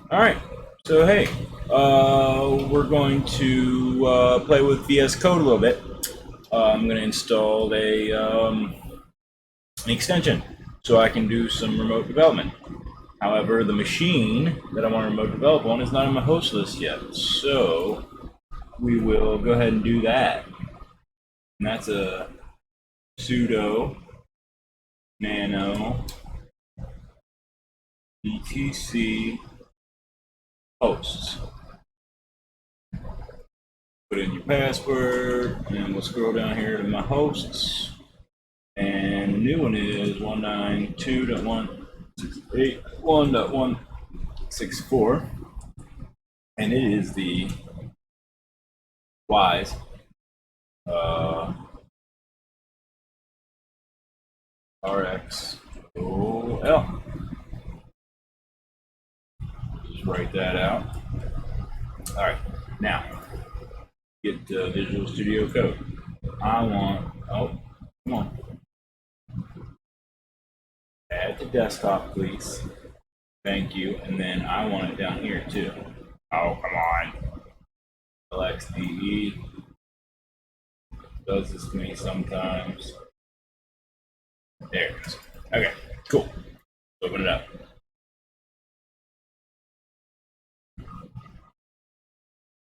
All right. So hey, we're going to play with VS Code a little bit. I'm going to install an extension so I can do some remote development. However, the machine that I want to remote develop on is not on my host list yet. So we will go ahead and do that. And that's a sudo nano etc hosts. Put in your password, and we'll scroll down here to my hosts. And the new one is 192.168.1.164. And it is the WISE RXOL. Just write that out. All right, now get Visual Studio Code. I want, oh, come on. Add to desktop, please. Thank you. And then I want it down here too. Oh, come on. LXDE does this to me sometimes. There it is. Okay, cool. Open it up.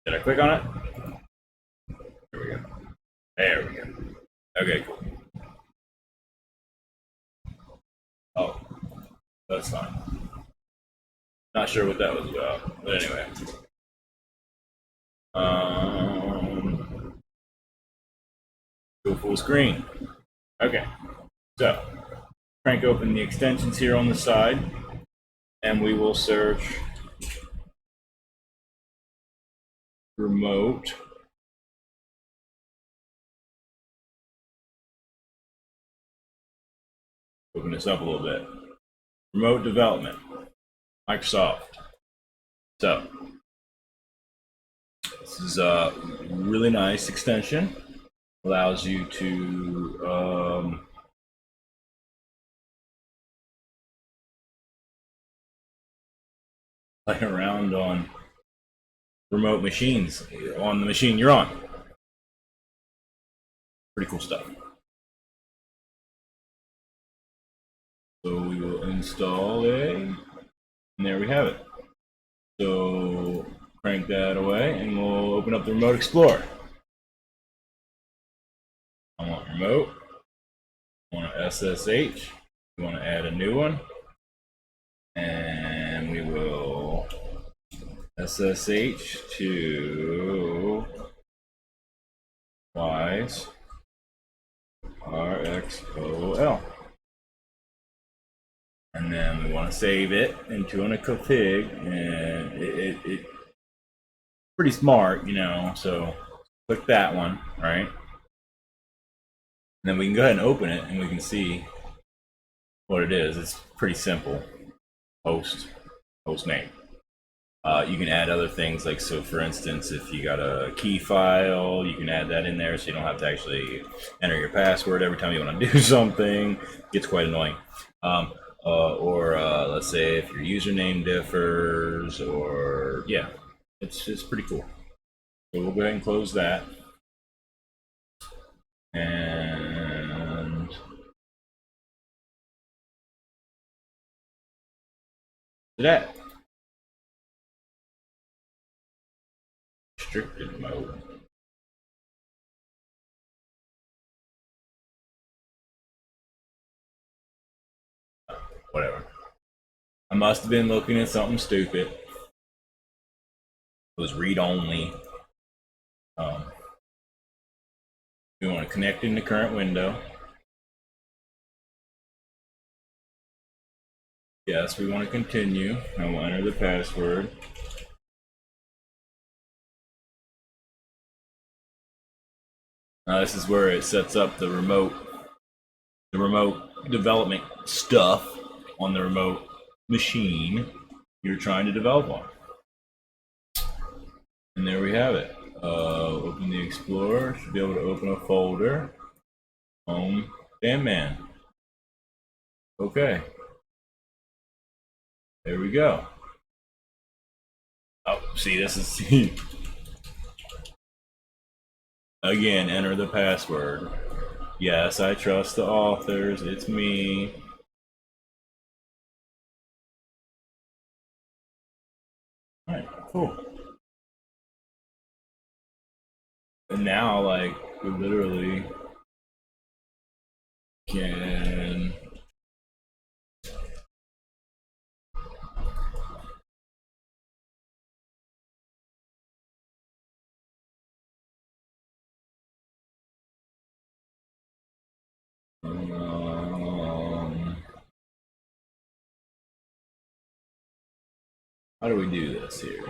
Did I click on it? There we go. There we go. Okay, cool. Oh, that's fine. Not sure what that was about, but anyway. Go full screen. Okay, so crank open the extensions here on the side, and we will search remote open this up a little bit. Remote development, Microsoft. So this is a really nice extension. Allows you to play around on remote machines on the machine you're on. Pretty cool stuff. So we will install and there we have it. So crank that away and we'll open up the Remote Explorer. I want remote, I want to SSH, we want to add a new one, and we will SSH to WISE RXOL. And then we want to save it into a config, and it's pretty smart, you know, so click that one, right? And then we can go ahead and open it and we can see what it is. It's pretty simple. Host name. You can add other things, like, so for instance, if you got a key file, you can add that in there so you don't have to actually enter your password every time you want to do something. It gets quite annoying. Or let's say if your username differs, or yeah, it's pretty cool. So we'll go ahead and close that. And that restricted mode. Whatever. I must have been looking at something stupid. It was read only. We want to connect in the current window. Yes, we want to continue. I will enter the password. Now this is where it sets up the remote development stuff on the remote machine you're trying to develop on. And there we have it. Open the Explorer. Should be able to open a folder. Home, man. Okay. There we go. Oh, see, this is again. Enter the password. Yes, I trust the authors. It's me. All right, cool. And now, like, we literally can how do we do this here?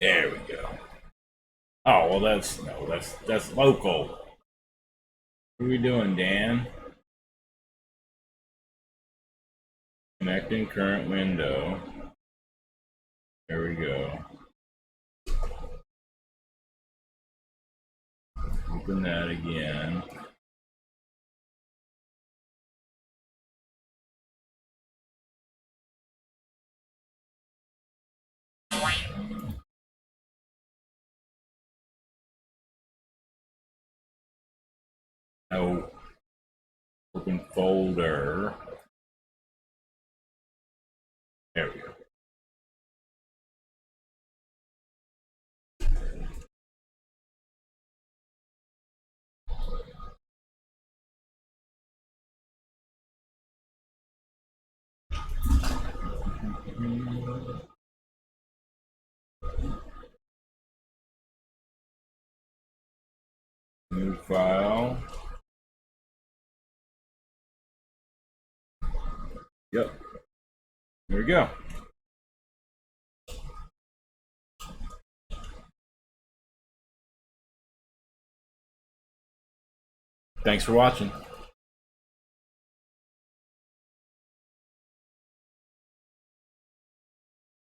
There we go. Oh well, that's local. What are we doing, Dan? Connecting current window. There we go. Open that again. Oh, open folder. There we go. New file. Yep. There we go. Thanks for watching.